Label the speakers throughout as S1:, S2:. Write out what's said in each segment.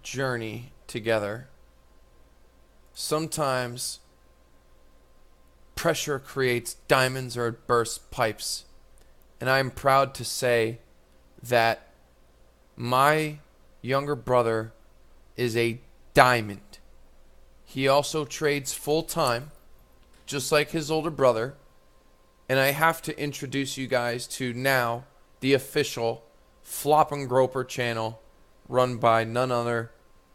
S1: journey together, sometimes pressure creates diamonds or it bursts pipes. And I am proud to say that my younger brother is a diamond. He also trades full time, just like his older brother. And I have to introduce you guys to now the official Flop and Groper channel run by none other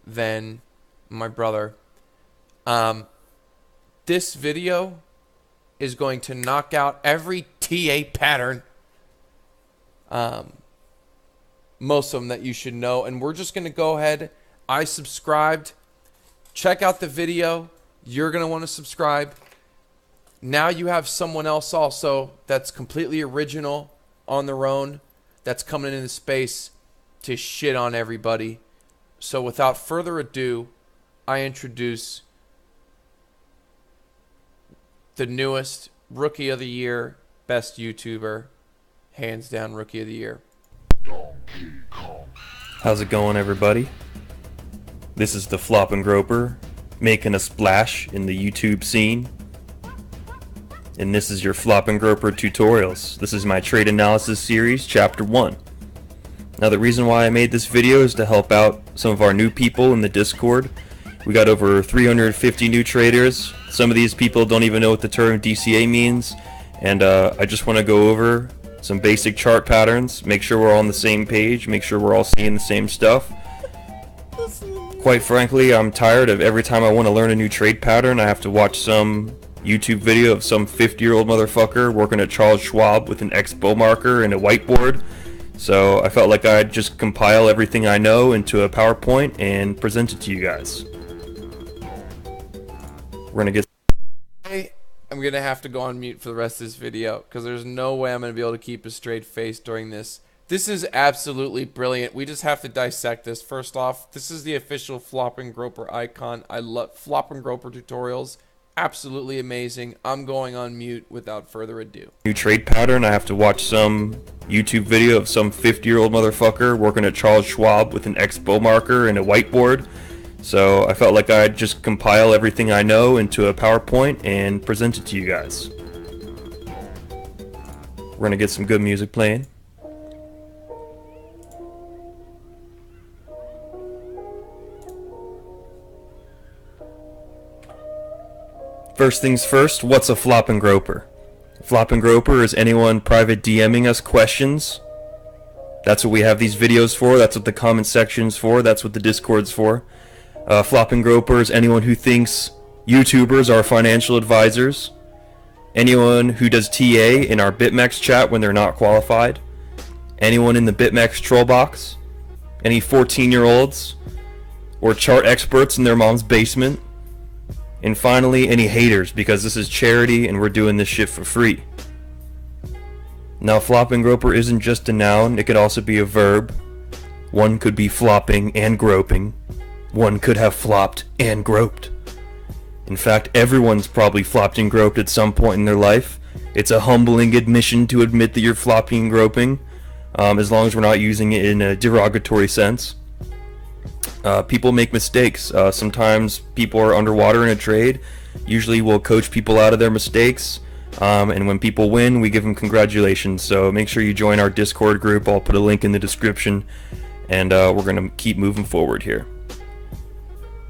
S1: than my brother. This video is going to knock out every TA pattern, most of them that you should know, and we're just going to go ahead. I subscribed. Check out the video. You're going to want to subscribe. Now you have someone else also that's completely original on their own that's coming into space to shit on everybody. So without further ado, I introduce the newest Rookie of the Year, best YouTuber, hands down Rookie of the Year.
S2: How's it going, everybody? This is the Flop and Groper making a splash in the YouTube scene. And this is your Flop and Groper tutorials. This is my trade analysis series, chapter 1. Now the reason why I made this video is to help out some of our new people in the Discord. We got over 350 new traders. Some of these people don't even know what the term DCA means. And I just want to go over some basic chart patterns, make sure we're all on the same page, make sure we're all seeing the same stuff. Quite frankly, I'm tired of every time I want to learn a new trade pattern, I have to watch some YouTube video of some 50-year-old motherfucker working at Charles Schwab with an Expo marker and a whiteboard. So I felt like I'd just compile everything I know into a PowerPoint and present it to you guys. We're gonna get...
S1: I'm going to have to go on mute for the rest of this video because there's no way I'm going to be able to keep a straight face during this. This is absolutely brilliant. We just have to dissect this. First off, this is the official Flop and Groper icon. I love Flop and Groper tutorials. Absolutely amazing. I'm going on mute without further ado.
S2: New trade pattern, I have to watch some YouTube video of some 50-year-old motherfucker working at Charles Schwab with an Expo marker and a whiteboard. So I felt like I'd just compile everything I know into a PowerPoint and present it to you guys. We're gonna get some good music playing. First things first, what's a Flop and Groper? Flop and Groper is anyone private DMing us questions. That's what we have these videos for, that's what the comment section's for, that's what the Discord's for. Flop and Groper is anyone who thinks YouTubers are financial advisors. Anyone who does TA in our BitMEX chat when they're not qualified. Anyone in the BitMEX troll box. Any 14-year-olds or chart experts in their mom's basement. And finally, any haters, because this is charity and we're doing this shit for free. Now, Flop and Groper isn't just a noun, it could also be a verb. One could be flopping and groping. One could have flopped and groped. In fact, everyone's probably flopped and groped at some point in their life. It's a humbling admission to admit that you're flopping and groping, as long as we're not using it in a derogatory sense. People make mistakes. Sometimes people are underwater in a trade. Usually we'll coach people out of their mistakes. And when people win, we give them congratulations. So make sure you join our Discord group. I'll put a link in the description. And we're going to keep moving forward here.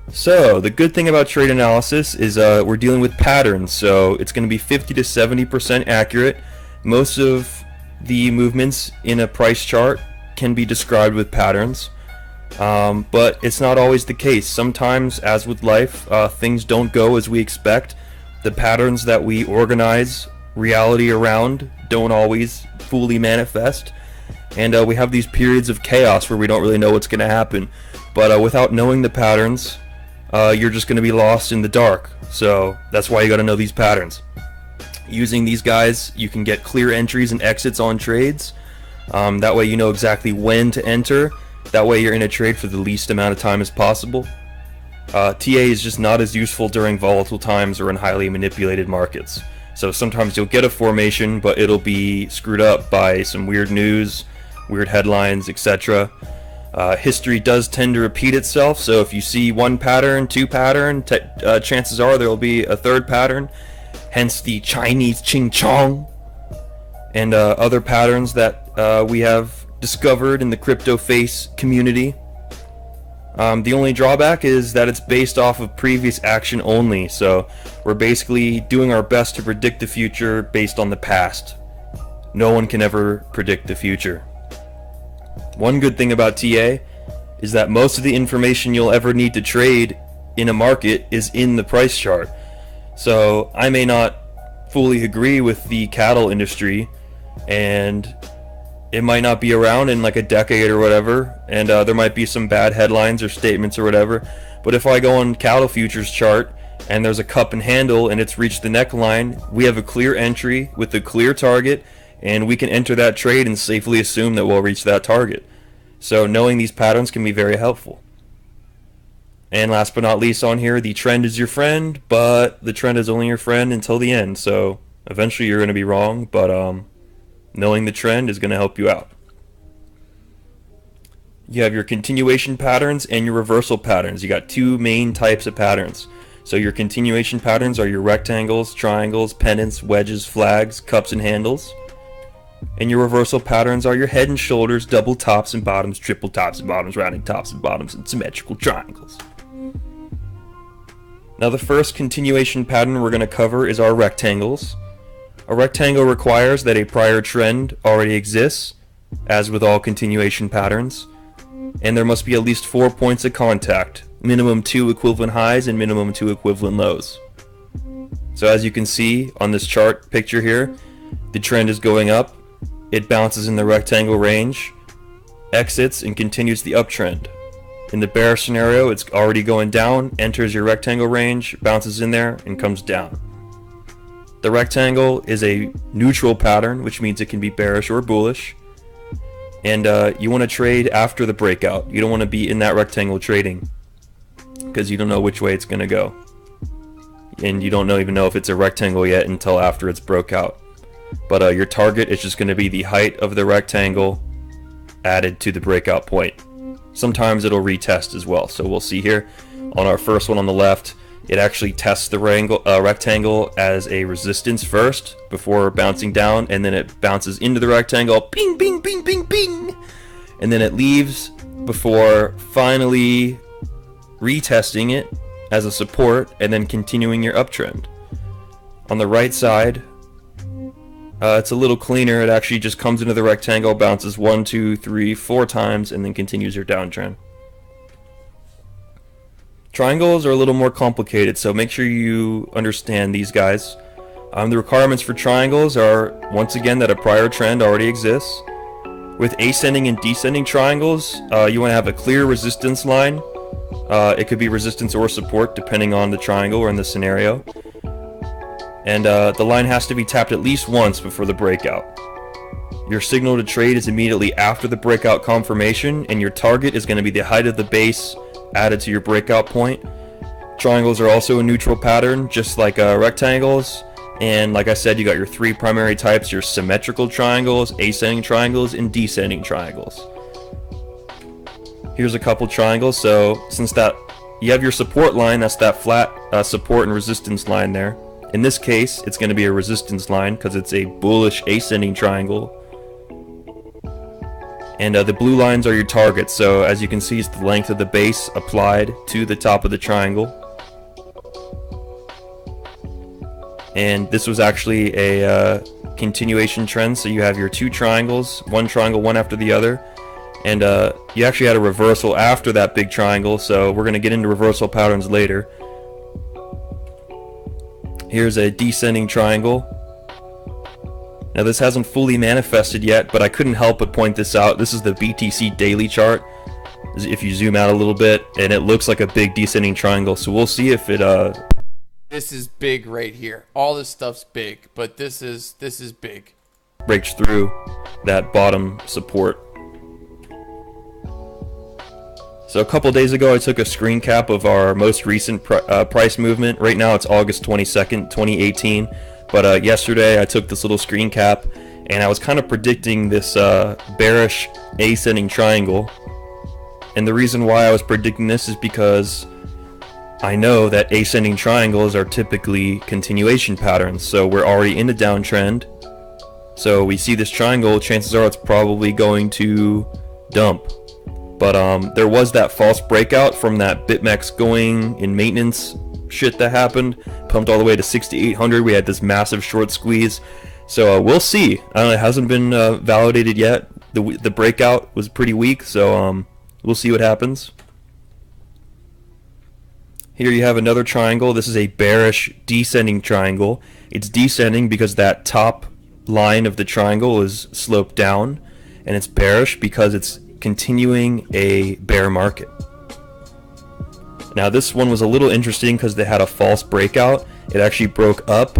S2: So the good thing about trade analysis is we're dealing with patterns. So it's going to be 50 to 70% accurate. Most of the movements in a price chart can be described with patterns. But it's not always the case. Sometimes, as with life, things don't go as we expect. The patterns that we organize reality around don't always fully manifest. And we have these periods of chaos where we don't really know what's going to happen. But without knowing the patterns, you're just going to be lost in the dark. So that's why you got to know these patterns. Using these guys, you can get clear entries and exits on trades. That way you know exactly when to enter. That way you're in a trade for the least amount of time as possible. TA is just not as useful during volatile times or in highly manipulated markets. So sometimes you'll get a formation, but it'll be screwed up by some weird news, weird headlines, etc. History does tend to repeat itself, so if you see one pattern, two pattern, chances are there will be a third pattern, hence the Chinese Ching Chong and other patterns that we have discovered in the CryptoFace community. The only drawback is that it's based off of previous action only, so we're basically doing our best to predict the future based on the past. No one can ever predict the future. One good thing about TA is that most of the information you'll ever need to trade in a market is in the price chart. So I may not fully agree with the cattle industry, and it might not be around in like a decade or whatever, and there might be some bad headlines or statements or whatever, but if I go on cattle futures chart and there's a cup and handle and it's reached the neckline, we have a clear entry with a clear target, and we can enter that trade and safely assume that we'll reach that target. So knowing these patterns can be very helpful. And last but not least on here, the trend is your friend, but the trend is only your friend until the end, so eventually you're going to be wrong, but knowing the trend is going to help you out. You have your continuation patterns and your reversal patterns. You got two main types of patterns. So your continuation patterns are your rectangles, triangles, pennants, wedges, flags, cups, and handles. And your reversal patterns are your head and shoulders, double tops and bottoms, triple tops and bottoms, rounding tops and bottoms, and symmetrical triangles. Now the first continuation pattern we're going to cover is our rectangles. A rectangle requires that a prior trend already exists, as with all continuation patterns, and there must be at least 4 points of contact, minimum 2 equivalent highs and minimum 2 equivalent lows. So as you can see on this chart picture here, the trend is going up, it bounces in the rectangle range, exits, and continues the uptrend. In the bear scenario, it's already going down, enters your rectangle range, bounces in there, and comes down. The rectangle is a neutral pattern, which means it can be bearish or bullish. And you want to trade after the breakout. You don't want to be in that rectangle trading, because you don't know which way it's going to go. And you don't even know if it's a rectangle yet until after it's broke out. But your target is just going to be the height of the rectangle added to the breakout point. Sometimes it'll retest as well. So we'll see here on our first one on the left, it actually tests the rectangle as a resistance first before bouncing down, and then it bounces into the rectangle, ping, ping, ping, ping, ping, and then it leaves before finally retesting it as a support and then continuing your uptrend. On the right side, it's a little cleaner. It actually just comes into the rectangle, bounces 1, 2, 3, 4 times, and then continues your downtrend. Triangles are a little more complicated, so make sure you understand these guys. The requirements for triangles are, once again, that a prior trend already exists. With ascending and descending triangles, you want to have a clear resistance line. It could be resistance or support, depending on the triangle or in the scenario. And the line has to be tapped at least once before the breakout. Your signal to trade is immediately after the breakout confirmation, and your target is going to be the height of the base added to your breakout point. Triangles are also a neutral pattern, just like rectangles. And like I said, you got your 3 primary types: your symmetrical triangles, ascending triangles, and descending triangles. Here's a couple triangles. So since that you have your support line, that's that flat support and resistance line there. In this case, it's going to be a resistance line because it's a bullish ascending triangle. And the blue lines are your targets. So as you can see, it's the length of the base applied to the top of the triangle. And this was actually a continuation trend. So you have your 2 triangles, one triangle, one after the other. And you actually had a reversal after that big triangle. So we're going to get into reversal patterns later. Here's a descending triangle. Now this hasn't fully manifested yet, but I couldn't help but point this out. This is the BTC daily chart. If you zoom out a little bit, and it looks like a big descending triangle. So we'll see if it
S1: This is big right here. All this stuff's big, but this is big.
S2: Breaks through that bottom support. So a couple days ago, I took a screen cap of our most recent price movement. Right now, it's August 22nd, 2018. But yesterday, I took this little screen cap, and I was kind of predicting this bearish ascending triangle. And the reason why I was predicting this is because I know that ascending triangles are typically continuation patterns, so we're already in a downtrend. So we see this triangle, chances are it's probably going to dump. But there was that false breakout from that BitMEX going in maintenance shit that happened. Pumped all the way to 6,800. We had this massive short squeeze. So we'll see. I don't know, it hasn't been validated yet. The breakout was pretty weak, so we'll see what happens. Here you have another triangle. This is a bearish descending triangle. It's descending because that top line of the triangle is sloped down, and it's bearish because it's continuing a bear market. Now this one was a little interesting because they had a false breakout. It actually broke up.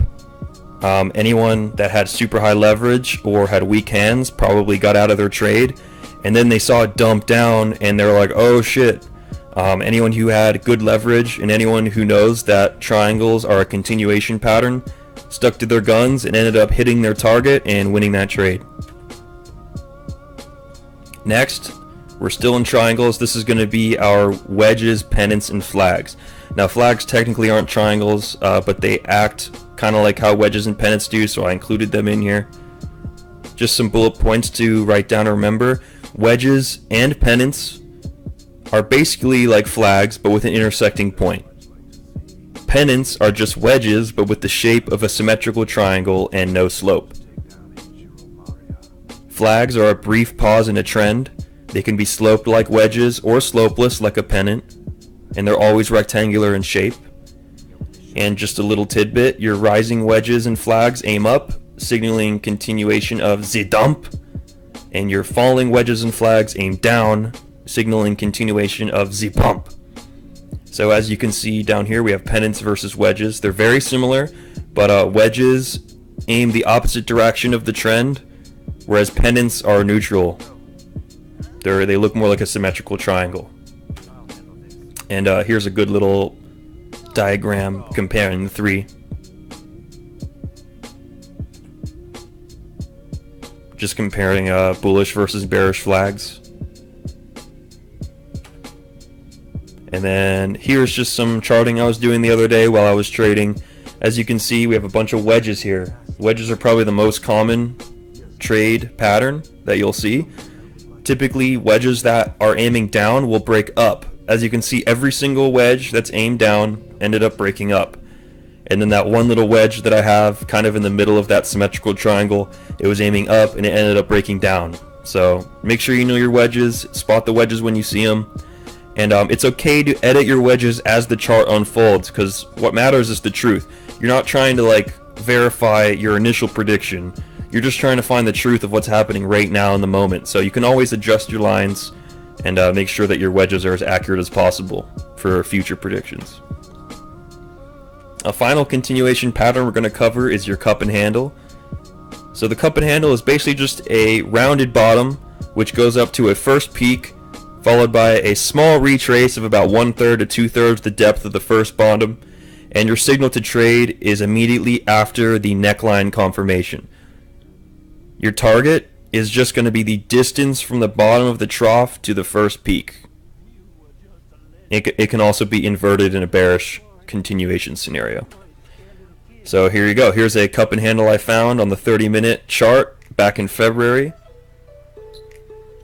S2: Anyone that had super high leverage or had weak hands probably got out of their trade, and then they saw it dump down and they're like, oh shit. Anyone who had good leverage and anyone who knows that triangles are a continuation pattern stuck to their guns and ended up hitting their target and winning that trade. Next, we're still in triangles. This is going to be our wedges, pennants, and flags. Now flags technically aren't triangles, but they act kind of like how wedges and pennants do, so I included them in here. Just some bullet points to write down and remember. Wedges and pennants are basically like flags, but with an intersecting point. Pennants are just wedges, but with the shape of a symmetrical triangle and no slope. Flags are a brief pause in a trend. They can be sloped like wedges or slopeless like a pennant, and they're always rectangular in shape. And just a little tidbit, your rising wedges and flags aim up, signaling continuation of the dump, and your falling wedges and flags aim down, signaling continuation of the pump. So as you can see down here, we have pennants versus wedges. They're very similar, but wedges aim the opposite direction of the trend, whereas pennants are neutral. They look more like a symmetrical triangle. And here's a good little diagram comparing the three. Just comparing bullish versus bearish flags. And then here's just some charting I was doing the other day while I was trading. As you can see, we have a bunch of wedges here. Wedges are probably the most common trade pattern that you'll see. Typically, wedges that are aiming down will break up. As you can see, every single wedge that's aimed down ended up breaking up. And then that one little wedge that I have kind of in the middle of that symmetrical triangle, it was aiming up and it ended up breaking down. So make sure you know your wedges, spot the wedges when you see them. And it's okay to edit your wedges as the chart unfolds, because what matters is the truth. You're not trying to like verify your initial prediction. You're just trying to find the truth of what's happening right now in the moment. So you can always adjust your lines and make sure that your wedges are as accurate as possible for future predictions. A final continuation pattern we're going to cover is your cup and handle. So the cup and handle is basically just a rounded bottom which goes up to a first peak, followed by a small retrace of about 1/3 to 2/3 the depth of the first bottom, and your signal to trade is immediately after the neckline confirmation. Your target is just going to be the distance from the bottom of the trough to the first peak. It can also be inverted in a bearish continuation scenario. So here you go. Here's a cup and handle I found on the 30-minute chart back in February.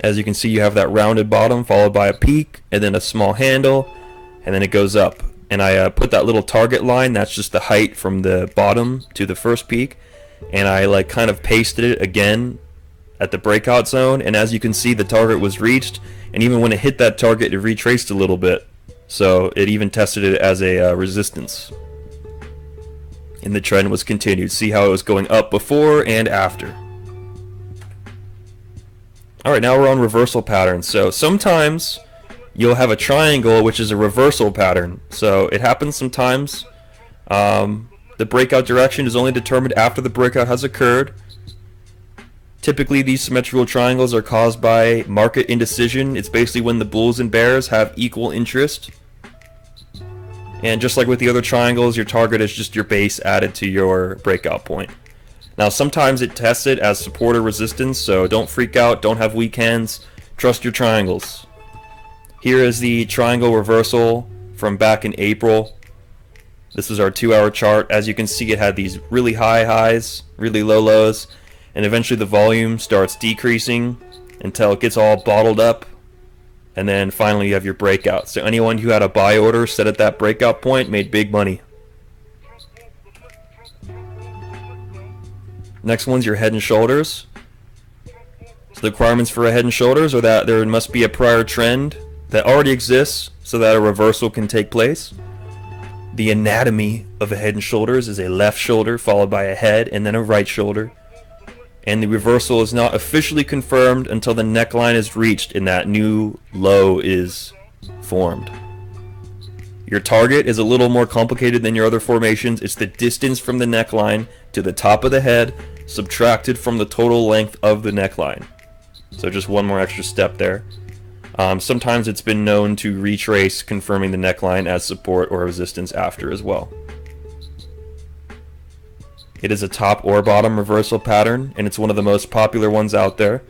S2: As you can see, you have that rounded bottom followed by a peak and then a small handle, and then it goes up. And I put that little target line, that's just the height from the bottom to the first peak, and I like kind of pasted it again at the breakout zone, and as you can see, the target was reached, and even when it hit that target, it retraced a little bit. So it even tested it as a resistance. And the trend was continued. See how it was going up before and after. Alright, now we're on reversal patterns. So sometimes you'll have a triangle which is a reversal pattern. So it happens sometimes. The breakout direction is only determined after the breakout has occurred. Typically these symmetrical triangles are caused by market indecision. It's basically when the bulls and bears have equal interest. And just like with the other triangles, your target is just your base added to your breakout point. Now sometimes it tests it as support or resistance, so don't freak out, don't have weak hands, trust your triangles. Here is the triangle reversal from back in April. This is our 2-hour chart. As you can see, it had these really high highs, really low lows, and eventually the volume starts decreasing until it gets all bottled up, and then finally you have your breakout. So anyone who had a buy order set at that breakout point made big money. Next one's your head and shoulders. So the requirements for a head and shoulders are that there must be a prior trend that already exists so that a reversal can take place. The anatomy of a head and shoulders is a left shoulder followed by a head and then a right shoulder. And the reversal is not officially confirmed until the neckline is reached and that new low is formed. Your target is a little more complicated than your other formations. It's the distance from the neckline to the top of the head subtracted from the total length of the neckline. So just one more extra step there. Sometimes it's been known to retrace, confirming the neckline as support or resistance after as well. It is a top or bottom reversal pattern, and it's one of the most popular ones out there.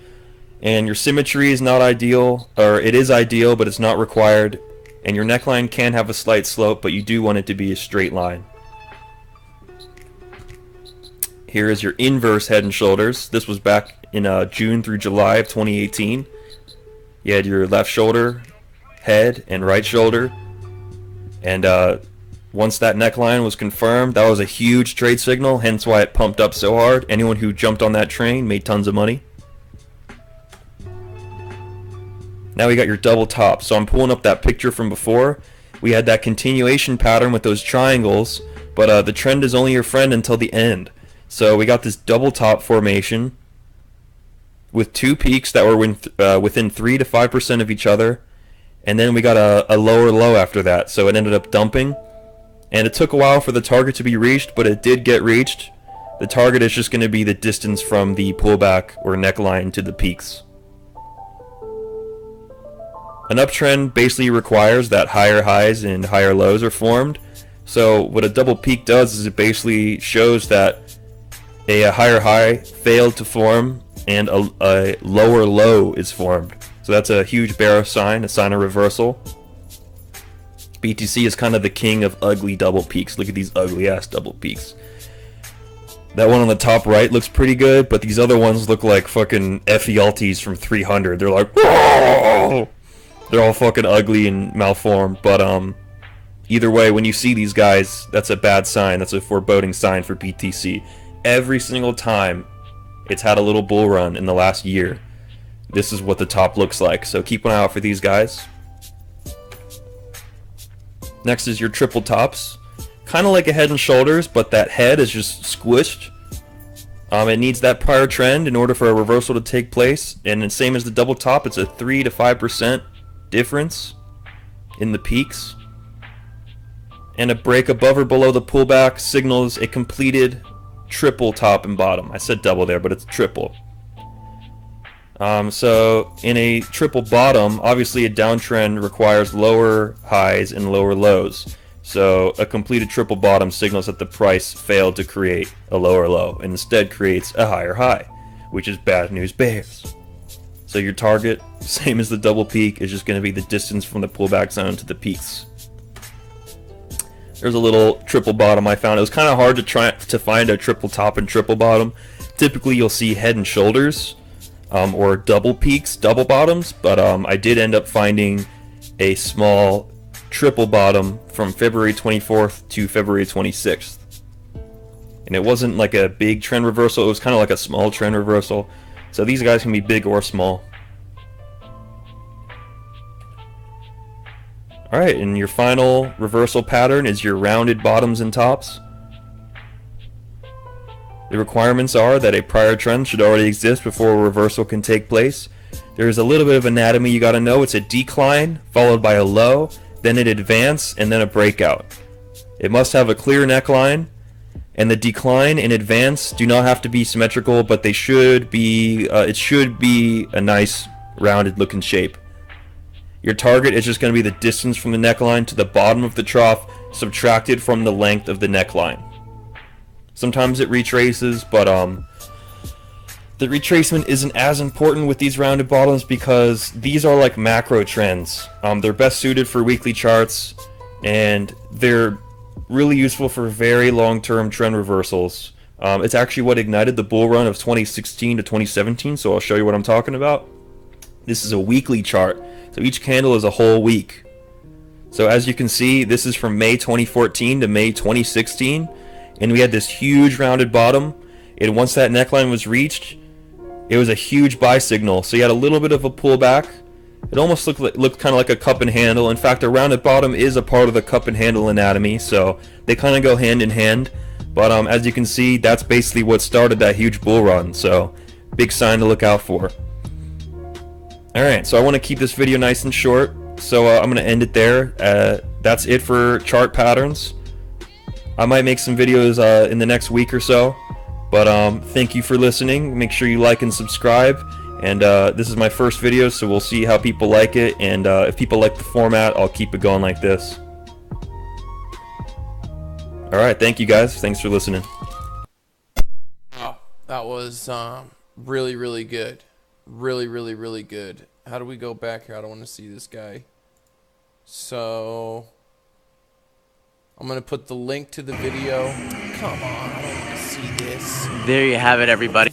S2: And your symmetry is not ideal, or it is ideal, but it's not required. And your neckline can have a slight slope, but you do want it to be a straight line. Here is your inverse head and shoulders. This was back in June through July of 2018. You had your left shoulder, head, and right shoulder. And once that neckline was confirmed, that was a huge trade signal, hence why it pumped up so hard. Anyone who jumped on that train made tons of money. Now we got your double top. So I'm pulling up that picture from before. We had that continuation pattern with those triangles, but the trend is only your friend until the end. So we got this double top formation with two peaks that were within 3 to 5% of each other, and then we got a lower low after that, so it ended up dumping, and it took a while for the target to be reached, but it did get reached. The target is just going to be the distance from the pullback or neckline to the peaks. An uptrend basically requires that higher highs and higher lows are formed, so what a double peak does is it basically shows that a higher high failed to form and a lower low is formed. So that's a huge bearish sign, a sign of reversal. BTC is kind of the king of ugly double peaks. Look at these ugly ass double peaks. That one on the top right looks pretty good, but these other ones look like fucking Ephialtes from 300. They're like, whoa! They're all fucking ugly and malformed, but either way, when you see these guys, that's a bad sign. That's a foreboding sign for BTC. Every single time it's had a little bull run in the last year, this is what the top looks like. So keep an eye out for these guys. Next is your triple tops. Kind of like a head and shoulders, but that head is just squished. It needs that prior trend in order for a reversal to take place. And the same as the double top, it's a 3 to 5% difference in the peaks. And a break above or below the pullback signals a completed triple top and bottom. I said double there, but it's triple. So in a triple bottom, obviously a downtrend requires lower highs and lower lows. So a completed triple bottom signals that the price failed to create a lower low and instead creates a higher high, which is bad news bears. So your target, same as the double peak, is just going to be the distance from the pullback zone to the peaks. There's a little triple bottom I found. It was kind of hard to find a triple top and triple bottom. Typically you'll see head and shoulders or double peaks, double bottoms, but I did end up finding a small triple bottom from February 24th to February 26th. And it wasn't like a big trend reversal, it was kind of like a small trend reversal. So these guys can be big or small. Alright, and your final reversal pattern is your rounded bottoms and tops. The requirements are that a prior trend should already exist before a reversal can take place. There's a little bit of anatomy you gotta know. It's a decline, followed by a low, then an advance, and then a breakout. It must have a clear neckline, and the decline and advance do not have to be symmetrical, but they should be, it should be a nice rounded looking shape. Your target is just going to be the distance from the neckline to the bottom of the trough, subtracted from the length of the neckline. Sometimes it retraces, but The retracement isn't as important with these rounded bottoms because these are like macro trends. They're best suited for weekly charts, and they're really useful for very long-term trend reversals. It's actually what ignited the bull run of 2016 to 2017, so I'll show you what I'm talking about. This is a weekly chart, so each candle is a whole week. So as you can see, this is from May 2014 to May 2016, and we had this huge rounded bottom, and once that neckline was reached, it was a huge buy signal. So you had a little bit of a pullback. It almost looked kind of like a cup and handle. In fact, a rounded bottom is a part of the cup and handle anatomy, so they kind of go hand in hand. But as you can see, that's basically what started that huge bull run, so big sign to look out for. Alright, so I want to keep this video nice and short, so I'm going to end it there. That's it for chart patterns. I might make some videos in the next week or so, but thank you for listening. Make sure you like and subscribe, and this is my first video, so we'll see how people like it, and if people like the format, I'll keep it going like this. Alright, thank you guys. Thanks for listening.
S1: Oh, that was really, really good. Really, really, really good. How do we go back here? I don't want to see this guy. So I'm going to put the link to the video. Come on, I don't want to see this.
S3: There you have it, everybody.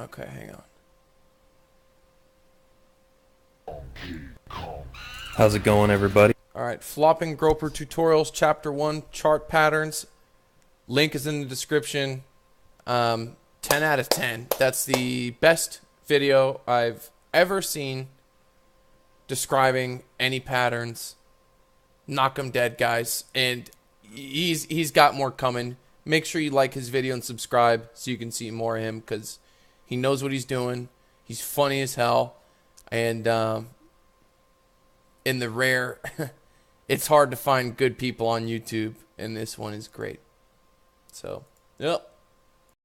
S1: Okay, hang on.
S2: How's it going, everybody?
S1: Alright, Flopping Groper Tutorials Chapter 1, Chart Patterns. Link is in the description. 10 out of 10. That's the best video I've ever seen describing any patterns. Knock 'em dead, guys. And he's got more coming. Make sure you like his video and subscribe so you can see more of him, because he knows what he's doing. He's funny as hell. And in the rare, it's hard to find good people on YouTube, and this one is great. So, yep.